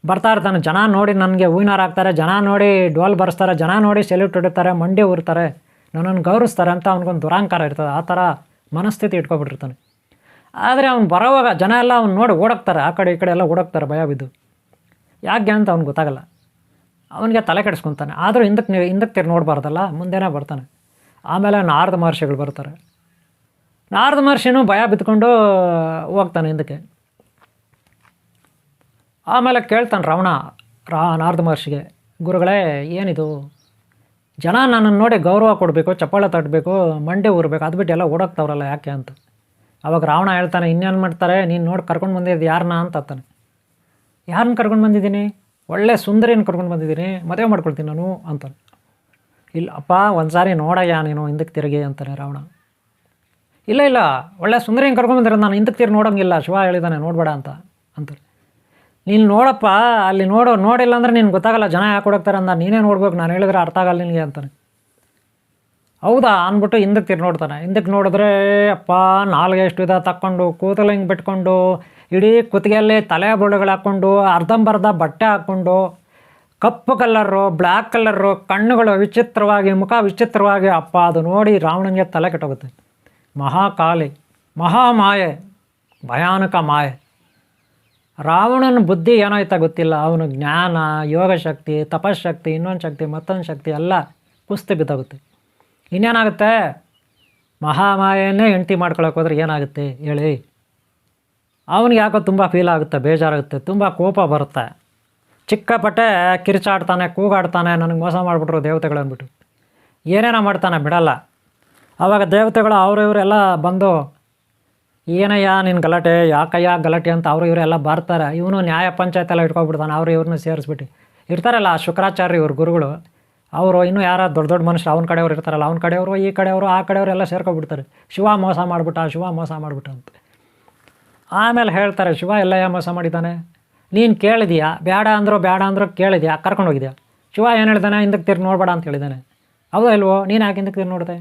ಬರ್ತಾ ಇರ್ತಾನೆ. ಜನ ನೋಡಿ ನನಗೆ ಹೂವಿನಾರ ಹಾಕ್ತಾರೆ, ಜನ ನೋಡಿ ಡೋಲ್ ಬರ್ಸ್ತಾರೆ, ಜನ ನೋಡಿ ಸೆಲ್ಯೂಟ್ ಹೊಡಿತಾರೆ, ಮಂಡಿ ಊರ್ತಾರೆ, ನನ್ನನ್ನು ಗೌರವಿಸ್ತಾರೆ ಅಂತ ಅವ್ನಿಗೊಂದು ದುರಾಂಕಾರ ಇರ್ತದೆ. ಆ ಥರ ಮನಸ್ಥಿತಿ ಇಟ್ಕೊಬಿಟ್ಟಿರ್ತಾನೆ. ಆದರೆ ಅವ್ನು ಬರೋವಾಗ ಜನ ಎಲ್ಲ ಅವ್ನು ನೋಡಿ ಓಡೋಗ್ತಾರೆ, ಆ ಕಡೆ ಈ ಕಡೆ ಎಲ್ಲ ಓಡೋಗ್ತಾರೆ ಭಯ ಬಿದ್ದು. ಯಾಕೆ ಅಂತ ಅವ್ನಿಗೆ ಗೊತ್ತಾಗಲ್ಲ. ಅವನಿಗೆ ತಲೆ ಕೆಡಿಸ್ಕೊತಾನೆ. ಆದರೂ ಹಿಂದಕ್ಕೆ ತಿರು ನೋಡಬಾರ್ದಲ್ಲ, ಮುಂದೆನೇ ಬರ್ತಾನೆ. ಆಮೇಲೆ ನಾರದ ಮಹರ್ಷಿಗಳು ಬರ್ತಾರೆ. ನಾರದ ಮಹರ್ಷಿನೂ ಭಯ ಬಿದ್ದುಕೊಂಡು ಹೋಗ್ತಾನೆ ಹಿಂದಕ್ಕೆ. ಆಮೇಲೆ ಕೇಳ್ತಾನೆ ರಾವಣ ನಾರದ ಮಹರ್ಷಿಗೆ, ಗುರುಗಳೇ ಏನಿದು, ಜನ ನನ್ನನ್ನು ನೋಡಿ ಗೌರವ ಕೊಡಬೇಕು, ಚಪ್ಪಾಳೆ ತಟ್ಟಬೇಕು, ಮಂಡೆ ಊರಬೇಕು, ಅದು ಬಿಟ್ಟು ಎಲ್ಲ ಓಡೋಗ್ತಾವ್ರಲ್ಲ ಯಾಕೆ ಅಂತ. ಅವಾಗ ರಾವಣ ಹೇಳ್ತಾನೆ, ಇನ್ನೇನು ಮಾಡ್ತಾರೆ, ನೀನು ನೋಡಿ ಕರ್ಕೊಂಡು ಬಂದಿದ್ದು ಯಾರನ್ನ ಅಂತ ಅಂತಾನೆ. ಯಾರನ್ನ ಕರ್ಕೊಂಡು ಬಂದಿದ್ದೀನಿ, ಒಳ್ಳೆ ಸುಂದರಿನ ಕರ್ಕೊಂಡು ಬಂದಿದ್ದೀನಿ, ಮದುವೆ ಮಾಡ್ಕೊಳ್ತೀನಿ ನಾನು ಅಂತಾನೆ. ಇಲ್ಲ ಅಪ್ಪ ಒಂದು ಸಾರಿ ನೋಡಯ್ಯ ನೀನು ಹಿಂದಕ್ಕೆ ತಿರುಗಿ ಅಂತಾನೆ ರಾವಣ. ಇಲ್ಲ ಒಳ್ಳೆ ಸುಂದರಿನ ಕರ್ಕೊಂಡು ಬಂದಿರೋ ನಾನು ಹಿಂದಕ್ಕೆ ತಿರುಗಿ ನೋಡೋಂಗಿಲ್ಲ, ಶಿವ ಹೇಳಿದ್ದಾನೆ ನೋಡಬೇಡ ಅಂತಾರೆ. ನೀನು ನೋಡಪ್ಪ ಅಲ್ಲಿ ನೋಡಿಲ್ಲ ಅಂದರೆ ನಿನ್ಗೆ ಗೊತ್ತಾಗಲ್ಲ ಜನ ಯಾಕೆ ಹುಡುಕ್ತಾರೆ ಅಂದ, ನೀನೇ ನೋಡ್ಬೇಕು, ನಾನು ಹೇಳಿದ್ರೆ ಅರ್ಥ ಆಗಲ್ಲ ನಿನಗೆ ಅಂತಾನೆ. ಹೌದಾ ಅಂದ್ಬಿಟ್ಟು ಹಿಂದಕ್ಕೆ ತಿರ್ಗಿ ನೋಡ್ತಾನೆ. ಹಿಂದಕ್ಕೆ ನೋಡಿದ್ರೆ ಅಪ್ಪ ನಾಲ್ಗೆ ಎಷ್ಟು ವಿಧ ತಕ್ಕೊಂಡು, ಕೂದಲು ಹಿಂಗೆ ಬಿಟ್ಕೊಂಡು, ಇಡೀ ಕುತ್ತಿಗೆಯಲ್ಲಿ ತಲೆ ಬುರುಳುಗಳು ಹಾಕ್ಕೊಂಡು, ಅರ್ಧಂಬರ್ಧ ಬಟ್ಟೆ ಹಾಕ್ಕೊಂಡು, ಕಪ್ಪು ಕಲ್ಲರು, ಬ್ಲ್ಯಾಕ್ ಕಲ್ಲರು, ಕಣ್ಣುಗಳು ವಿಚಿತ್ರವಾಗಿ, ಮುಖ ವಿಚಿತ್ರವಾಗಿ. ಅಪ್ಪ ಅದು ನೋಡಿ ರಾವಣನಿಗೆ ತಲೆ ಕೆಟ್ಟೋಗುತ್ತೆ. ಮಹಾಕಾಲಿ, ಮಹಾಮಾಯೆ, ಭಯಾನಕ ಮಾಯೆ. ರಾವಣನ ಬುದ್ಧಿ ಏನಾಯ್ತಾ ಗೊತ್ತಿಲ್ಲ, ಅವನು ಜ್ಞಾನ, ಯೋಗಶಕ್ತಿ, ತಪಶಕ್ತಿ, ಇನ್ನೊಂದು ಶಕ್ತಿ, ಮತ್ತೊಂದು ಶಕ್ತಿ ಎಲ್ಲ ಕುಸ್ತಿ ಬಿದ್ದಾಗುತ್ತೆ. ಇನ್ನೇನಾಗುತ್ತೆ, ಮಹಾಮಾಯನ್ನೇ ಹೆಂಡ್ತಿ ಮಾಡ್ಕೊಳಕ್ಕೆ ಹೋದ್ರೆ ಏನಾಗುತ್ತೆ ಹೇಳಿ. ಅವನಿಗೆ ಯಾಕೋ ತುಂಬ ಫೀಲ್ ಆಗುತ್ತೆ, ಬೇಜಾರಾಗುತ್ತೆ, ತುಂಬ ಕೋಪ ಬರುತ್ತೆ, ಚಿಕ್ಕಪಟ್ಟೆ ಕಿರ್ಚಾಡ್ತಾನೆ, ಕೂಗಾಡ್ತಾನೆ, ನನಗೆ ಮೋಸ ಮಾಡಿಬಿಟ್ರು ದೇವತೆಗಳು ಅಂದ್ಬಿಟ್ಟು ಏನೇನೋ ಮಾಡ್ತಾನೆ, ಬಿಡಲ್ಲ. ಆವಾಗ ದೇವತೆಗಳು ಇವರೆಲ್ಲ ಬಂದು, ಏನಯ್ಯ ನಿನ್ನ ಗಲಾಟೆ, ಯಾಕಯ್ಯ ಗಲಾಟೆ ಅಂತ ಇವರೆಲ್ಲ ಬರ್ತಾರೆ. ಇವನು ನ್ಯಾಯ ಪಂಚಾಯತ್ ಎಲ್ಲ ಇಟ್ಕೊಬಿಡ್ತಾನೆ, ಇವ್ರನ್ನ ಸೇರಿಸ್ಬಿಟ್ಟು ಇರ್ತಾರಲ್ಲ ಶುಕ್ರಾಚಾರ್ಯ ಇವ್ರ ಗುರುಗಳು, ಅವರು ಇನ್ನೂ ಯಾರು ದೊಡ್ಡ ದೊಡ್ಡ ಮನುಷ್ಯರು ಅವನ ಕಡೆಯವ್ರು ಇರ್ತಾರಲ್ಲ, ಅವನ ಕಡೆಯವರು ಈ ಕಡೆಯವರು ಆ ಕಡೆಯವರೆಲ್ಲ ಸೇರ್ಕೊಬಿಡ್ತಾರೆ. ಶಿವ ಮೋಸ ಮಾಡಿಬಿಟ್ಟ ಅಂತ. ಆಮೇಲೆ ಹೇಳ್ತಾರೆ, ಶಿವ ಎಲ್ಲಯ್ಯ ಮೋಸ ಮಾಡಿದ್ದಾನೆ, ನೀನು ಕೇಳಿದೀಯಾ, ಬೇಡ ಅಂದರೂ ಕೇಳಿದ್ಯಾ, ಕರ್ಕೊಂಡು ಹೋಗಿದ್ಯಾ. ಶಿವ ಏನು ಹೇಳ್ದಾನೆ, ಹಿಂದಕ್ಕೆ ತಿರ್ಗಿ ನೋಡಬೇಡ ಅಂತ ಹೇಳಿದ್ದಾನೆ. ಹೌದಾ ಇಲ್ವೋ, ನೀನು ಯಾಕೆ ಹಿಂದಕ್ಕೆ ತಿರ್ಗಿ ನೋಡಿದೆ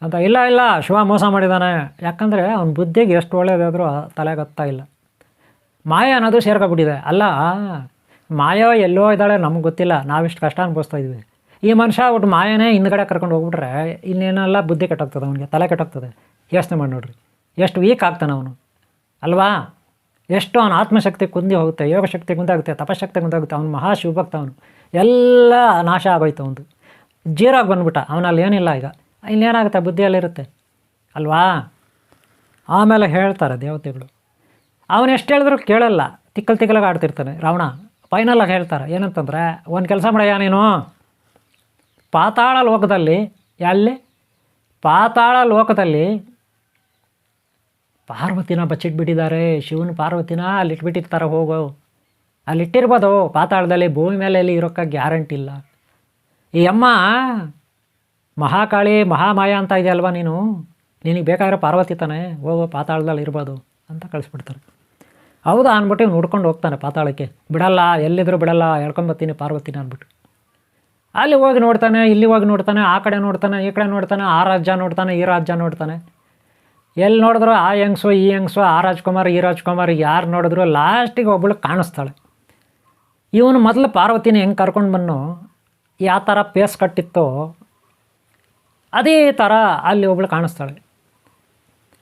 ಅಂತ. ಇಲ್ಲ ಶಿವ ಮೋಸ ಮಾಡಿದ್ದಾನೆ, ಯಾಕಂದರೆ ಅವ್ನ ಬುದ್ಧಿಗೆ ಎಷ್ಟು ಒಳ್ಳೇದಾದರೂ ತಲೆಗೆ ಹತ್ತಾ ಇಲ್ಲ. ಮಾಯ ಅನ್ನೋದು ಸೇರ್ಕೊಬಿಟ್ಟಿದೆ. ಅಲ್ಲ, ಮಾಯ ಎಲ್ಲೋ ಇದ್ದಾಳೆ ನಮಗೆ ಗೊತ್ತಿಲ್ಲ, ನಾವಿಷ್ಟು ಕಷ್ಟ ಅನುಭವಿಸ್ತಾ ಇದ್ವಿ. ಈ ಮನುಷ್ಯ ಒಟ್ಟು ಮಾಯನೇ ಹಿಂದ್ಗಡೆ ಕರ್ಕೊಂಡು ಹೋಗ್ಬಿಟ್ರೆ ಇನ್ನೇನೆಲ್ಲ ಬುದ್ಧಿ ಕೆಟ್ಟೋಗ್ತದೆ, ಅವನಿಗೆ ತಲೆ ಕೆಟ್ಟೋಗ್ತದೆ. ಯೋಚನೆ ಮಾಡಿ ನೋಡ್ರಿ, ಎಷ್ಟು ವೀಕ್ ಆಗ್ತಾನೆ ಅವನು ಅಲ್ವಾ. ಎಷ್ಟು ಅವನ ಆತ್ಮಶಕ್ತಿ ಕುಂದಿ ಹೋಗುತ್ತೆ, ಯೋಗಶಕ್ತಿ ಕುಂದಾಗುತ್ತೆ, ತಪಶಕ್ತಿ ಕುಂದಾಗುತ್ತೆ. ಅವನು ಮಹಾಶಿವಭಕ್ತ, ಅವನು ಎಲ್ಲ ನಾಶ ಆಗೋಯ್ತು, ಅವನು ಜೀರಾಗಿ ಬಂದ್ಬಿಟ್ಟ, ಅವನಲ್ಲಿ ಏನಿಲ್ಲ. ಈಗ ಇನ್ನೇನಾಗುತ್ತೆ, ಬುದ್ಧಿಯಲ್ಲಿರುತ್ತೆ ಅಲ್ವಾ. ಆಮೇಲೆ ಹೇಳ್ತಾರೆ ದೇವತೆಗಳು, ಅವನು ಎಷ್ಟು ಹೇಳಿದ್ರು ಕೇಳಲ್ಲ, ತಿಕ್ಕಲಾಗ ಆಡ್ತಿರ್ತಾನೆ ರಾವಣ. ಫೈನಲಾಗಿ ಹೇಳ್ತಾರೆ ಏನಂತಂದರೆ, ಒಂದು ಕೆಲಸ ಮಾಡಯ್ಯ ನೀನು, ಪಾತಾಳ ಲೋಕದಲ್ಲಿ ಪಾರ್ವತಿನ ಬಚ್ಚಿಟ್ಬಿಟ್ಟಿದ್ದಾರೆ. ಶಿವನ ಪಾರ್ವತಿನ ಅಲ್ಲಿಟ್ಬಿಟ್ಟಿರ್ತಾರೆ, ಹೋಗೋ ಅಲ್ಲಿಟ್ಟಿರ್ಬೋದು ಪಾತಾಳದಲ್ಲಿ, ಭೂಮಿ ಮೇಲೆ ಎಲ್ಲಿ ಇರೋಕ್ಕೆ ಗ್ಯಾರಂಟಿ ಇಲ್ಲ. ಈ ಅಮ್ಮ ಮಹಾಕಾಳಿ ಮಹಾಮಾಯ ಅಂತ ಇದೆಯಲ್ವ, ನಿನಗೆ ಬೇಕಾಗಿರೋ ಪಾರ್ವತಿ ತಾನೆ, ಹೋಗೋ ಪಾತಾಳದಲ್ಲಿ ಇರ್ಬೋದು ಅಂತ ಕಳಿಸ್ಬಿಡ್ತಾರೆ. ಹೌದಾ ಅಂದ್ಬಿಟ್ಟು ಇವ್ನು ಹುಡ್ಕೊಂಡು ಹೋಗ್ತಾನೆ ಪಾತಾಳಕ್ಕೆ. ಬಿಡಲ್ಲ, ಎಲ್ಲಿದ್ದರೂ ಬಿಡಲ್ಲ, ಹೇಳ್ಕೊಂಬತ್ತೀನಿ ಪಾರ್ವತಿನ ಅಂದ್ಬಿಟ್ಟು. ಅಲ್ಲಿ ಹೋಗಿ ನೋಡ್ತಾನೆ, ಇಲ್ಲಿ ಹೋಗಿ ನೋಡ್ತಾನೆ, ಆ ಕಡೆ ನೋಡ್ತಾನೆ, ಈ ಕಡೆ ನೋಡ್ತಾನೆ, ಆ ರಾಜ್ಯ ನೋಡ್ತಾನೆ, ಈ ರಾಜ್ಯ ನೋಡ್ತಾನೆ. ಎಲ್ಲಿ ನೋಡಿದ್ರು ಆ ಹೆಂಗ್ಸು ಈ ಹೆಂಗ್ಸು, ಆ ರಾಜ್ಕುಮಾರ್ ಈ ರಾಜ್ಕುಮಾರ್, ಯಾರು ನೋಡಿದ್ರು ಲಾಸ್ಟಿಗೆ ಒಬ್ಬಳು ಕಾಣಿಸ್ತಾಳೆ. ಇವನು ಮೊದಲು ಪಾರ್ವತಿನ ಹೆಂಗೆ ಕರ್ಕೊಂಡು ಬನ್ನು ಯಾವ ಥರ ಪೇಸ್ ಕಟ್ಟಿತ್ತೋ ಅದೇ ಥರ ಅಲ್ಲಿ ಒಬ್ಬಳು ಕಾಣಿಸ್ತಾಳೆ.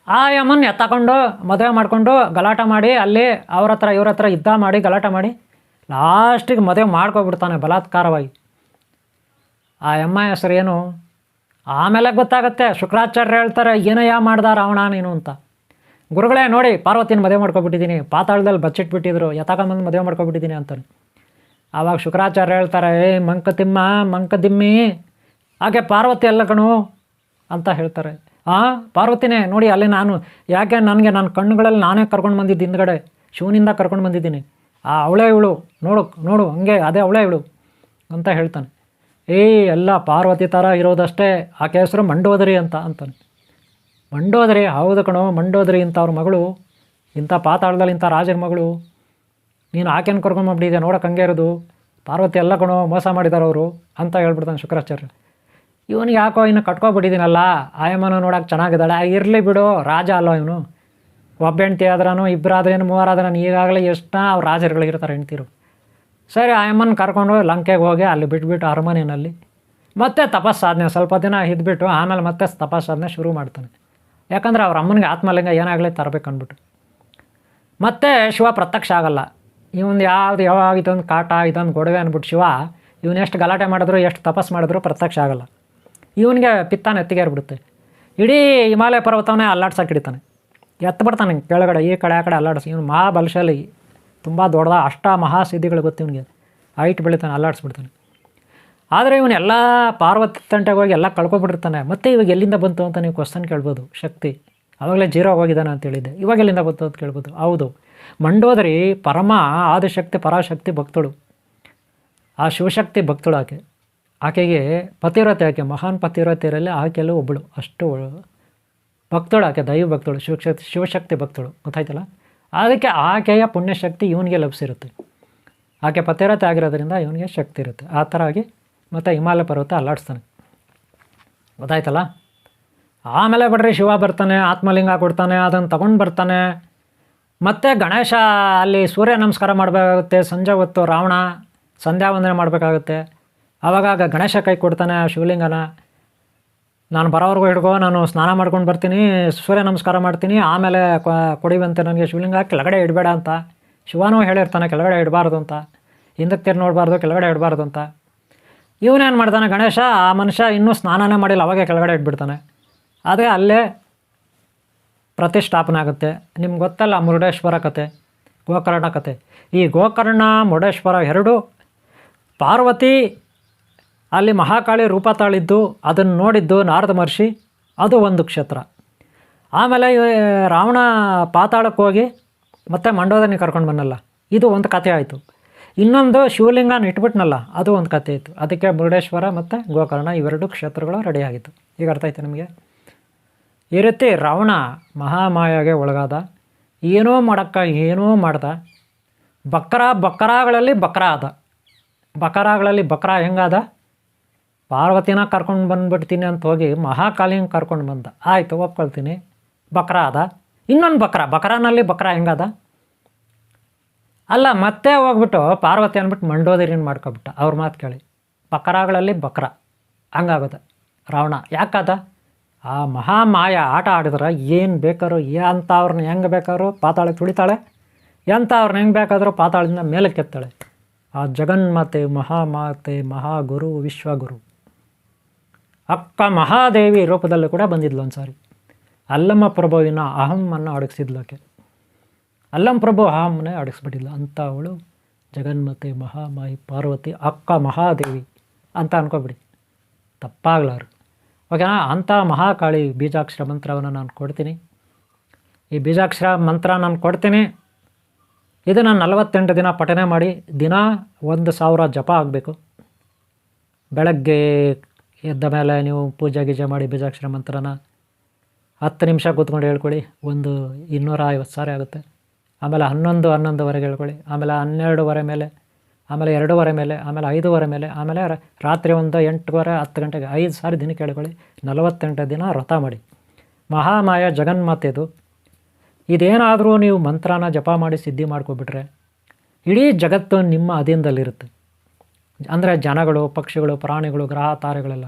ಆ ಯಮ್ಮನ್ನು ಎತ್ತಕೊಂಡು ಮದುವೆ ಮಾಡಿಕೊಂಡು ಗಲಾಟೆ ಮಾಡಿ, ಅಲ್ಲಿ ಇವ್ರ ಹತ್ರ ಯುದ್ಧ ಮಾಡಿ ಗಲಾಟೆ ಮಾಡಿ ಲಾಸ್ಟಿಗೆ ಮದುವೆ ಮಾಡ್ಕೊಬಿಡ್ತಾನೆ ಬಲಾತ್ಕಾರವಾಗಿ. ಆ ಯಮ್ಮ ಹೆಸರು ಏನು ಆಮೇಲೆ ಗೊತ್ತಾಗುತ್ತೆ. ಶುಕ್ರಾಚಾರ್ಯ ಹೇಳ್ತಾರೆ, ಏನಯ್ಯ ಮಾಡ್ದ ರಾವಣ ನೀನು ಅಂತ. ಗುರುಗಳೇ ನೋಡಿ, ಪಾರ್ವತಿನ ಮದುವೆ ಮಾಡ್ಕೊಬಿಟ್ಟಿದ್ದೀನಿ, ಪಾತಾಳದಲ್ಲಿ ಬಚ್ಚಿಟ್ಬಿಟ್ಟಿದ್ರು, ಎತ್ತಕೊಂಬಂದು ಮದುವೆ ಮಾಡ್ಕೊಬಿಟ್ಟಿದ್ದೀನಿ ಅಂತಾನೆ. ಆವಾಗ ಶುಕ್ರಾಚಾರ್ಯ ಹೇಳ್ತಾರೆ, ಮಂಕದಿಮ್ಮಿ ಹಾಗೆ ಪಾರ್ವತಿ ಅಲ್ಲ ಕಣು ಅಂತ ಹೇಳ್ತಾರೆ. ಪಾರ್ವತಿನೇ ನೋಡಿ, ಅಲ್ಲಿ ನಾನು ಯಾಕೆ ನನಗೆ ನನ್ನ ಕಣ್ಣುಗಳಲ್ಲಿ ನಾನೇ ಕರ್ಕೊಂಡು ಬಂದಿದ್ದು, ಹಿಂದ್ಗಡೆ ಶಿವನಿಂದ ಕರ್ಕೊಂಡು ಬಂದಿದ್ದೀನಿ, ಅವಳೇ ಇವಳು, ನೋಡು ಹಂಗೆ ಅದೇ ಅವಳೇ ಇವಳು ಅಂತ ಹೇಳ್ತಾನೆ. ಎಲ್ಲ ಪಾರ್ವತಿ ಥರ ಇರೋದಷ್ಟೇ, ಆಕೆ ಹೆಸರು ಮಂಡೋದರಿ ಅಂತಾನೆ. ಮಂಡೋದರಿ, ಹೌದು ಕಣೋ ಮಂಡೋದರಿ ಇಂಥವ್ರ ಮಗಳು, ಇಂಥ ಪಾತಾಳದಲ್ಲಿ ಇಂಥ ರಾಜನ ಮಗಳು, ನೀನು ಆಕೆನ ಕರ್ಕೊಂಡ್ಬಿಟ್ಟಿದ್ದೆ ನೋಡೋಕೆ ಹಂಗೆ ಇರೋದು, ಪಾರ್ವತಿ ಎಲ್ಲ ಕಣೋ ಮೋಸ ಮಾಡಿದ್ದಾರೆ ಅವರು ಅಂತ ಹೇಳ್ಬಿಡ್ತಾನೆ ಶುಕ್ರಾಚಾರ್ಯ. ಇವನಿಗೆ ಯಾಕೋ ಇನ್ನು ಕಟ್ಕೊಬಿಟ್ಟಿದ್ದೀನಲ್ಲ, ಆಯಮ್ಮನ ನೋಡೋಕೆ ಚೆನ್ನಾಗಿದ್ದಾಳೆ, ಇರಲಿ ಬಿಡು, ರಾಜ ಅಲ್ಲ ಇವನು, ಒಬ್ಬ ಹೆಂಡ್ತಿ ಆದ್ರೂ ಇಬ್ಬರಾದ್ರೇನು ಮೂವರಾದ್ರೇನು, ಈಗಾಗಲೇ ಎಷ್ಟು ಅವ್ರು ರಾಜರುಗಳಿರ್ತಾರೆ ಹೆಂಡ್ತಿರು. ಸರಿ, ಆಯಮ್ಮನ ಕರ್ಕೊಂಡು ಲಂಕೆಗೆ ಹೋಗಿ ಅಲ್ಲಿ ಬಿಟ್ಬಿಟ್ಟು ಅರಮನೆಯಲ್ಲಿ ಮತ್ತೆ ತಪಸ್ಸಾಧನೆ ಸ್ವಲ್ಪ ದಿನ ಇದ್ಬಿಟ್ಟು ಆಮೇಲೆ ಮತ್ತೆ ತಪಸ್ಸಾಧನೆ ಶುರು ಮಾಡ್ತಾನೆ. ಯಾಕಂದರೆ ಅವ್ರ ಅಮ್ಮನಿಗೆ ಆತ್ಮಲಿಂಗ ಏನಾಗಲಿ ತರಬೇಕು ಅಂದ್ಬಿಟ್ಟು. ಮತ್ತೆ ಶಿವ ಪ್ರತ್ಯಕ್ಷ ಆಗಲ್ಲ. ಇವನು ಯಾವಾಗ ಇದೊಂದು ಕಾಟ ಇದೊಂದು ಗೊಡವೆ ಅಂದ್ಬಿಟ್ಟು ಶಿವ ಇವನು ಎಷ್ಟು ಗಲಾಟೆ ಮಾಡಿದ್ರು ಎಷ್ಟು ತಪಸ್ಸು ಮಾಡಿದ್ರು ಪ್ರತ್ಯಕ್ಷ ಆಗಲ್ಲ. ಇವನಿಗೆ ಪಿತ್ತ ನೆತ್ತಿಗೇರ್ಬಿಡುತ್ತೆ. ಇಡೀ ಹಿಮಾಲಯ ಪರ್ವತವನ್ನೇ ಅಲ್ಲಾಡ್ಸೋಕೆ ಹಿಡಿತಾನೆ, ಎತ್ಬಿಡ್ತಾನೆ ಕೆಳಗಡೆ ಈ ಕಡೆ ಆ ಕಡೆ ಅಲ್ಲಾಡಿಸಿ. ಇವನು ಮಹಾಬಲಶಾಲಿ, ತುಂಬ ದೊಡ್ಡದ ಅಷ್ಟ ಮಹಾಸಿದ್ಧಿಗಳು ಗೊತ್ತು ಇವನಿಗೆ, ಹೈಟ್ ಬೆಳಿತಾನೆ, ಅಲ್ಲಾಡಿಸ್ಬಿಡ್ತಾನೆ. ಆದರೆ ಇವನು ಎಲ್ಲ ಪಾರ್ವತಿ ತಂಟೆಗೆ ಹೋಗಿ ಎಲ್ಲ ಕಳ್ಕೊಬಿಟ್ಟಿರ್ತಾನೆ. ಮತ್ತು ಇವಾಗ ಎಲ್ಲಿಂದ ಬಂತು ಅಂತ ನೀವು ಕ್ವಶನ್ ಕೇಳ್ಬೋದು. ಶಕ್ತಿ ಆವಾಗಲೇ ಜೀರೋ ಹೋಗಿದ್ದಾನೆ ಅಂತ ಹೇಳಿದ್ದೆ, ಇವಾಗ ಎಲ್ಲಿಂದ ಬಂತು ಅಂತ ಕೇಳ್ಬೋದು. ಹೌದು, ಮಂಡೋದರಿ ಪರಮ ಆದಿಶಕ್ತಿ ಪರಾಶಕ್ತಿ ಭಕ್ತಳು, ಆ ಶಿವಶಕ್ತಿ ಭಕ್ತಳು ಆಕೆ. ಆಕೆಗೆ ಪತಿವ್ರತೆ, ಆಕೆ ಮಹಾನ್ ಪತಿವ್ರತೆಯರಲ್ಲಿ ಆಕೆಯಲ್ಲೂ ಒಬ್ಬಳು, ಅಷ್ಟು ಭಕ್ತಳು ಆಕೆ, ದೈವ ಭಕ್ತಳು, ಶಿವಶಕ್ತಿ ಭಕ್ತಳು, ಗೊತ್ತಾಯ್ತಲ್ಲ. ಅದಕ್ಕೆ ಆಕೆಯ ಪುಣ್ಯಶಕ್ತಿ ಇವನಿಗೆ ಲಭಿಸಿರುತ್ತೆ. ಆಕೆ ಪತಿವ್ರತೆ ಆಗಿರೋದ್ರಿಂದ ಇವನಿಗೆ ಶಕ್ತಿ ಇರುತ್ತೆ. ಆ ಥರ ಆಗಿ ಮತ್ತು ಹಿಮಾಲಯ ಪರ್ವತ ಅಲ್ಲಾಡಿಸ್ತಾನೆ, ಗೊತ್ತಾಯ್ತಲ್ಲ. ಆಮೇಲೆ ಬಿಡ್ರಿ ಶಿವ ಬರ್ತಾನೆ, ಆತ್ಮಲಿಂಗ ಕೊಡ್ತಾನೆ, ಅದನ್ನು ತಗೊಂಡು ಬರ್ತಾನೆ. ಮತ್ತು ಗಣೇಶ ಅಲ್ಲಿ ಸೂರ್ಯ ನಮಸ್ಕಾರ ಮಾಡಬೇಕಾಗುತ್ತೆ. ಸಂಜೆ ಹೊತ್ತು ರಾವಣ ಸಂಧ್ಯಾ ವಂದನೆ ಮಾಡಬೇಕಾಗುತ್ತೆ. ಆವಾಗ ಗಣೇಶ ಕೈ ಕೊಡ್ತಾನೆ ಆ ಶಿವಲಿಂಗನ. ನಾನು ಬರೋವರೆಗೂ ಹಿಡ್ಕೋ, ನಾನು ಸ್ನಾನ ಮಾಡ್ಕೊಂಡು ಬರ್ತೀನಿ, ಸೂರ್ಯ ನಮಸ್ಕಾರ ಮಾಡ್ತೀನಿ, ಆಮೇಲೆ ಕೊಡಿವಂತೆ ನನಗೆ ಶಿವಲಿಂಗ, ಕೆಳಗಡೆ ಇಡಬೇಡ ಅಂತ. ಶಿವನೂ ಹೇಳಿರ್ತಾನೆ ಕೆಳಗಡೆ ಇಡಬಾರ್ದು ಅಂತ, ಹಿಂದಕ್ಕೆ ತಿರು ನೋಡಬಾರ್ದು, ಕೆಳಗಡೆ ಇಡಬಾರ್ದು ಅಂತ. ಇವನೇನು ಮಾಡ್ತಾನೆ ಗಣೇಶ, ಆ ಮನುಷ್ಯ ಇನ್ನೂ ಸ್ನಾನನೇ ಮಾಡಿಲ್ಲ, ಅವಾಗೆ ಕೆಳಗಡೆ ಇಟ್ಬಿಡ್ತಾನೆ. ಅದೇ ಅಲ್ಲೇ ಪ್ರತಿಷ್ಠಾಪನೆ ಆಗುತ್ತೆ. ನಿಮ್ಗೆ ಗೊತ್ತಲ್ಲ ಮುರುಡೇಶ್ವರ ಕತೆ, ಗೋಕರ್ಣ ಕತೆ. ಈ ಗೋಕರ್ಣ ಮುರುಡೇಶ್ವರ ಎರಡೂ ಪಾರ್ವತಿ ಅಲ್ಲಿ ಮಹಾಕಾಳಿ ರೂಪ ತಾಳಿದ್ದು ಅದನ್ನು ನೋಡಿದ್ದು ನಾರದ ಮಹರ್ಷಿ, ಅದು ಒಂದು ಕ್ಷೇತ್ರ. ಆಮೇಲೆ ರಾವಣ ಪಾತಾಳಕ್ಕೆ ಹೋಗಿ ಮತ್ತೆ ಮಂಡೋದರಿನ ಕರ್ಕೊಂಡು ಬಂದಲ್ಲ, ಇದು ಒಂದು ಕಥೆ ಆಯಿತು. ಇನ್ನೊಂದು ಶಿವಲಿಂಗನ ಇಟ್ಬಿಟ್ನಲ್ಲ, ಅದು ಒಂದು ಕಥೆ ಇತ್ತು. ಅದಕ್ಕೆ ಮುರುಡೇಶ್ವರ ಮತ್ತು ಗೋಕರ್ಣ ಇವೆರಡು ಕ್ಷೇತ್ರಗಳು ರೆಡಿಯಾಗಿತ್ತು. ಈಗ ಅರ್ಥ ಆಯ್ತು ನಿಮಗೆ. ಈ ರೀತಿ ರಾವಣ ಮಹಾಮಾಯಾಗೆ ಒಳಗಾದ, ಏನೋ ಮಾಡೋಕ್ಕೆ ಏನೋ ಮಾಡ್ದ. ಬಕರಾಗಳಲ್ಲಿ ಬಕರ ಆದ. ಬಕರಾಗಳಲ್ಲಿ ಬಕರ ಹೆಂಗಾದ, ಪಾರ್ವತಿನ ಕರ್ಕೊಂಡು ಬಂದುಬಿಡ್ತೀನಿ ಅಂತ ಹೋಗಿ ಮಹಾಕಾಳಿನ ಕರ್ಕೊಂಡು ಬಂದ. ಆಯಿತು, ಒಪ್ಕೊಳ್ತೀನಿ, ಬಕರ ಆದ. ಇನ್ನೊಂದು ಬಕರನಲ್ಲಿ ಬಕರ ಹೆಂಗಾದ ಅಲ್ಲ, ಮತ್ತೆ ಹೋಗ್ಬಿಟ್ಟು ಪಾರ್ವತಿ ಅಂದ್ಬಿಟ್ಟು ಮಂಡೋದರಿನ ಮಾಡ್ಕೊಬಿಟ್ಟ. ಅವ್ರ ಮಾತು ಕೇಳಿ ಬಕರಾಗಳಲ್ಲಿ ಬಕರ ಹಂಗಾಗೋದ ರಾವಣ. ಯಾಕಾದ, ಆ ಮಹಾಮಾಯ ಆಟ ಆಡಿದ್ರೆ ಏನು ಬೇಕಾದ್ರೂ ಎಂಥವ್ರನ್ನ ಹೆಂಗೆ ಬೇಕಾದ್ರೂ ಪಾತಾಳಕ್ಕೆ ತುಳಿತಾಳೆ, ಎಂಥವ್ರನ್ನ ಹೆಂಗೆ ಬೇಕಾದರೂ ಪಾತಾಳದಿಂದ ಮೇಲಕ್ಕೆ ಎತ್ತಾಳೆ. ಆ ಜಗನ್ಮಾತೆ ಮಹಾಮಾತೆ ಮಹಾಗುರು ವಿಶ್ವಗುರು ಅಕ್ಕ ಮಹಾದೇವಿ ರೂಪದಲ್ಲೂ ಕೂಡ ಬಂದಿದ್ಲು ಒಂದು ಸಾರಿ. ಅಲ್ಲಮ್ಮ ಪ್ರಭುವಿನ ಅಹಮ್ಮನ್ನು ಅಡಗಿಸಿದ್ಲಕ್ಕೆ. ಅಲ್ಲಮ್ಮ ಪ್ರಭು ಅಹಮ್ಮನೇ ಅಡಗಿಸ್ಬಿಟ್ಟಿಲ್ಲ ಅಂತ ಅವಳು ಜಗನ್ಮಾತೆ ಮಹಾಮಾಯಿ ಪಾರ್ವತಿ ಅಕ್ಕ ಮಹಾದೇವಿ ಅಂತ ಅನ್ಕೊಬಿಡಿ, ತಪ್ಪಾಗ್ಲಾರು. ಓಕೆನಾ. ಅಂಥ ಮಹಾಕಾಳಿ ಬೀಜಾಕ್ಷರ ಮಂತ್ರವನ್ನು ನಾನು ಕೊಡ್ತೀನಿ. ಈ ಬೀಜಾಕ್ಷರ ಮಂತ್ರ ನಾನು ಕೊಡ್ತೀನಿ. ಇದನ್ನು 48 ದಿನ ಪಠನೆ ಮಾಡಿ, ದಿನ 1000 ಜಪ ಆಗಬೇಕು. ಬೆಳಗ್ಗೆ ಎದ್ದ ಮೇಲೆ ನೀವು ಪೂಜೆ ಗೀಜೆ ಮಾಡಿ ಬೀಜಾಕ್ಷರ ಮಂತ್ರನ 10 ನಿಮಿಷ ಕೂತ್ಕೊಂಡು ಹೇಳ್ಕೊಳ್ಳಿ, ಒಂದು 250 ಸಾರಿ ಆಗುತ್ತೆ. ಆಮೇಲೆ 11:11ವರೆಗೆ ಹೇಳ್ಕೊಳ್ಳಿ, ಆಮೇಲೆ 12:15 ಮೇಲೆ, ಆಮೇಲೆ 2:15 ಮೇಲೆ, ಆಮೇಲೆ 5:15 ಮೇಲೆ, ಆಮೇಲೆ ರಾತ್ರಿ ಒಂದು 8:30 10 ಗಂಟೆಗೆ 5 ಸಾರಿ ದಿನಕ್ಕೆ ಹೇಳ್ಕೊಳ್ಳಿ. 48 ದಿನ ವ್ರತ ಮಾಡಿ. ಮಹಾಮಾಯ ಜಗನ್ಮಾತೆದು ಇದೇನಾದರೂ ನೀವು ಮಂತ್ರನ ಜಪ ಮಾಡಿ ಸಿದ್ಧಿ ಮಾಡ್ಕೊಬಿಟ್ರೆ ಇಡೀ ಜಗತ್ತು ನಿಮ್ಮ ಅಧೀನದಲ್ಲಿರುತ್ತೆ. ಅಂದರೆ ಜನಗಳು, ಪಕ್ಷಿಗಳು, ಪ್ರಾಣಿಗಳು, ಗ್ರಹ ತಾರೆಗಳೆಲ್ಲ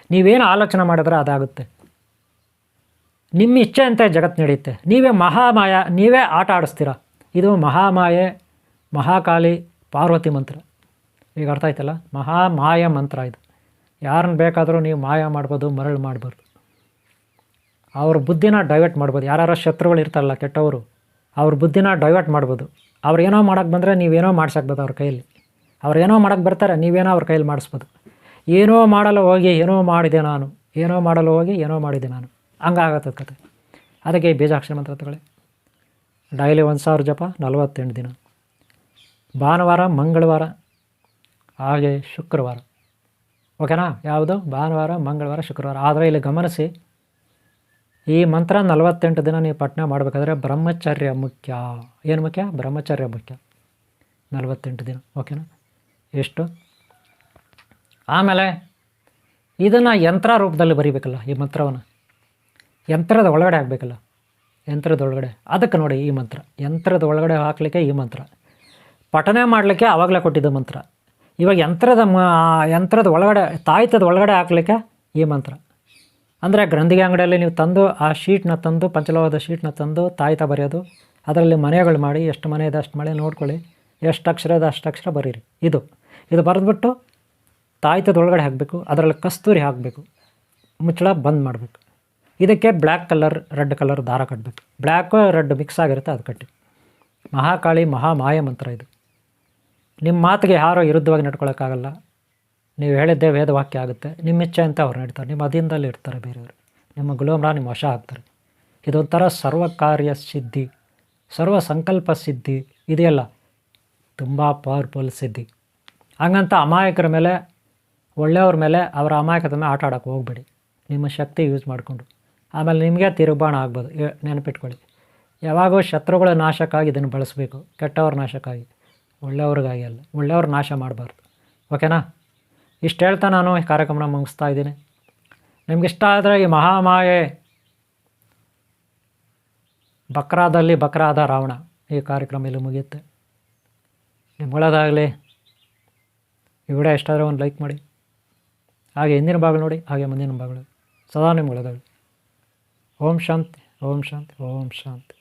ನೀವೇನು ಆಲೋಚನೆ ಮಾಡಿದ್ರೆ ಅದಾಗುತ್ತೆ. ನಿಮ್ಮ ಇಚ್ಛೆ ಅಂತ ಜಗತ್ತು ನಡೆಯುತ್ತೆ. ನೀವೇ ಮಹಾಮಾಯ, ನೀವೇ ಆಟ ಆಡಿಸ್ತೀರ. ಇದು ಮಹಾಮಾಯೆ ಮಹಾಕಾಳಿ ಪಾರ್ವತಿ ಮಂತ್ರ. ಈಗ ಅರ್ಥ ಆಯ್ತಲ್ಲ, ಮಹಾಮಾಯ ಮಂತ್ರ ಇದು. ಯಾರನ್ನ ಬೇಕಾದರೂ ನೀವು ಮಾಯ ಮಾಡ್ಬೋದು, ಮರಳು ಮಾಡ್ಬೋದು. ಅವ್ರ ಬುದ್ಧಿನ ಡೈವರ್ಟ್ ಮಾಡ್ಬೋದು. ಯಾರು ಶತ್ರುಗಳು ಇರ್ತಾರಲ್ಲ ಕೆಟ್ಟವರು, ಅವ್ರ ಬುದ್ಧಿನ ಡೈವರ್ಟ್ ಮಾಡ್ಬೋದು. ಅವ್ರು ಏನೋ ಮಾಡೋಕ್ಕೆ ಬಂದರೆ ನೀವೇನೋ ಮಾಡ್ಸಕ್ಬೋದು ಅವ್ರ ಕೈಯಲ್ಲಿ. ಅವ್ರು ಏನೋ ಮಾಡೋಕ್ಕೆ ಬರ್ತಾರೆ, ನೀವೇನೋ ಅವ್ರ ಕೈಯಲ್ಲಿ ಮಾಡಿಸ್ಬೋದು. ಏನೋ ಮಾಡಲು ಹೋಗಿ ಏನೋ ಮಾಡಿದೆ ನಾನು, ಏನೋ ಮಾಡಲು ಹೋಗಿ ಏನೋ ಮಾಡಿದೆ ನಾನು, ಹಂಗಾಗತ್ತದ ಕತೆ. ಅದಕ್ಕೆ ಈ ಬೀಜಾಕ್ಷರ ಮಂತ್ರ ತಗೊಳ್ಳಿ. ಡೈಲಿ 1000 ಜಪ 48 ದಿನ, ಭಾನುವಾರ, ಮಂಗಳವಾರ, ಹಾಗೆ ಶುಕ್ರವಾರ. ಓಕೆನಾ. ಯಾವುದು ಭಾನುವಾರ, ಮಂಗಳವಾರ, ಶುಕ್ರವಾರ. ಆದರೆ ಇಲ್ಲಿ ಗಮನಿಸಿ, ಈ ಮಂತ್ರ 48 ದಿನ ನೀವು ಪಠನೆ ಮಾಡಬೇಕಾದ್ರೆ ಬ್ರಹ್ಮಚರ್ಯ ಮುಖ್ಯ. ಏನು ಮುಖ್ಯ? ಬ್ರಹ್ಮಚರ್ಯ ಮುಖ್ಯ. 48 ದಿನ. ಓಕೆನಾ. ಎಷ್ಟು. ಆಮೇಲೆ ಇದನ್ನು ಯಂತ್ರ ರೂಪದಲ್ಲಿ ಬರೀಬೇಕಲ್ಲ, ಈ ಮಂತ್ರವನ್ನು ಯಂತ್ರದ ಒಳಗಡೆ ಹಾಕಬೇಕಲ್ಲ, ಯಂತ್ರದ ಒಳಗಡೆ. ಅದಕ್ಕೆ ನೋಡಿ ಈ ಮಂತ್ರ ಯಂತ್ರದ ಒಳಗಡೆ ಹಾಕಲಿಕ್ಕೆ ಈ ಮಂತ್ರ, ಪಠನೆ ಮಾಡಲಿಕ್ಕೆ ಆವಾಗಲೇ ಕೊಟ್ಟಿದ್ದ ಮಂತ್ರ. ಇವಾಗ ಯಂತ್ರದ ಒಳಗಡೆ ತಾಯ್ತದ ಒಳಗಡೆ ಹಾಕಲಿಕ್ಕೆ ಈ ಮಂತ್ರ. ಅಂದರೆ ಗ್ರಂಥಿಗೆ ಅಂಗಡಿಯಲ್ಲಿ ನೀವು ತಂದು ಆ ಶೀಟ್ನ ತಂದು, ಪಂಚಲೋಹದ ಶೀಟ್ನ ತಂದು ತಾಯ್ತ ಬರೆಯೋದು, ಅದರಲ್ಲಿ ಮನೆಗಳು ಮಾಡಿ, ಎಷ್ಟು ಮನೆ ಇದೆ ಅಷ್ಟು ಮನೆ ನೋಡ್ಕೊಳ್ಳಿ, ಎಷ್ಟು ಅಕ್ಷರ ಇದೆ ಅಷ್ಟು ಅಕ್ಷರ ಬರೀರಿ. ಇದು ಬರೆದ್ಬಿಟ್ಟು ತಾಯ್ತದ ಒಳಗಡೆ ಹಾಕಬೇಕು. ಅದರಲ್ಲಿ ಕಸ್ತೂರಿ ಹಾಕಬೇಕು, ಮುಚ್ಚಳ ಬಂದ್ ಮಾಡಬೇಕು. ಇದಕ್ಕೆ ಬ್ಲ್ಯಾಕ್ ಕಲರ್ ರೆಡ್ ಕಲರ್ ದಾರ ಕಟ್ಟಬೇಕು. ಬ್ಲ್ಯಾಕು ರೆಡ್ ಮಿಕ್ಸ್ ಆಗಿರುತ್ತೆ, ಅದು ಕಟ್ಟಿ. ಮಹಾಕಾಳಿ ಮಹಾಮಾಯ ಮಂತ್ರ ಇದು. ನಿಮ್ಮ ಮಾತಿಗೆ ಯಾರೋ ವಿರುದ್ಧವಾಗಿ ನಡ್ಕೊಳ್ಳೋಕ್ಕಾಗಲ್ಲ. ನೀವು ಹೇಳಿದ್ದೇ ವೇದವಾಕ್ಯ ಆಗುತ್ತೆ. ನಿಮ್ಮ ಇಚ್ಛೆ ಅಂತ ಅವ್ರು ನಡೀತಾರೆ, ನಿಮ್ಮ ಅಧೀನದಲ್ಲಿ ಇರ್ತಾರೆ ಬೇರೆಯವರು. ನಿಮ್ಮ ಗುಲಾಮರ ನಿಮ್ಮ ವಶ ಆಗ್ತಾರೆ. ಇದೊಂಥರ ಸರ್ವಕಾರ್ಯ ಸಿದ್ಧಿ, ಸರ್ವ ಸಂಕಲ್ಪ ಸಿದ್ಧಿ ಇದೆಯಲ್ಲ, ತುಂಬ ಪವರ್ಫುಲ್ ಸಿದ್ಧಿ. ಹಂಗಂತ ಅಮಾಯಕರ ಮೇಲೆ, ಒಳ್ಳೆಯವ್ರ ಮೇಲೆ, ಅವರ ಅಮಾಯಕದ ಮೇಲೆ ಆಟ ಆಡೋಕ್ಕೆ ಹೋಗಬೇಡಿ. ನಿಮ್ಮ ಶಕ್ತಿ ಯೂಸ್ ಮಾಡಿಕೊಂಡು ಆಮೇಲೆ ನಿಮಗೆ ತಿರುಗ್ಬಾಣ ಆಗ್ಬೋದು. ನೆನಪಿಟ್ಕೊಳ್ಳಿ, ಯಾವಾಗೋ ಶತ್ರುಗಳ ನಾಶಕ್ಕಾಗಿ ಇದನ್ನು ಬಳಸಬೇಕು, ಕೆಟ್ಟವ್ರ ನಾಶಕ್ಕಾಗಿ, ಒಳ್ಳೆಯವ್ರಿಗಾಗಿ ಅಲ್ಲ. ಒಳ್ಳೆಯವ್ರ ನಾಶ ಮಾಡಬಾರ್ದು. ಓಕೆನಾ? ಇಷ್ಟು ಹೇಳ್ತಾ ನಾನು ಈ ಕಾರ್ಯಕ್ರಮನ ಮುಗಿಸ್ತಾ ಇದ್ದೀನಿ. ನಿಮ್ಗಿಷ್ಟ ಆದರೆ ಈ ಮಹಾಮಾಯೆ ಬಕ್ರಾದಲ್ಲಿ ಬಕ್ರಾದ ರಾವಣ ಈ ಕಾರ್ಯಕ್ರಮ ಇಲ್ಲಿ ಮುಗಿಯುತ್ತೆ. ನಿಮ್ಗಳದಾಗಲಿ. ಈ ವಿಡಿಯೋ ಇಷ್ಟ ಆದರೆ ಒಂದು ಲೈಕ್ ಮಾಡಿ, ಹಾಗೆ ಹಿಂದಿನ ಭಾಗ ನೋಡಿ, ಹಾಗೆ ಮುಂದಿನ ಭಾಗಗಳು ಸದಾ ನಿಮ್ಗಳದಾಗಲಿ. ಓಂ ಶಾಂತಿ, ಓಂ ಶಾಂತಿ, ಓಂ ಶಾಂತಿ.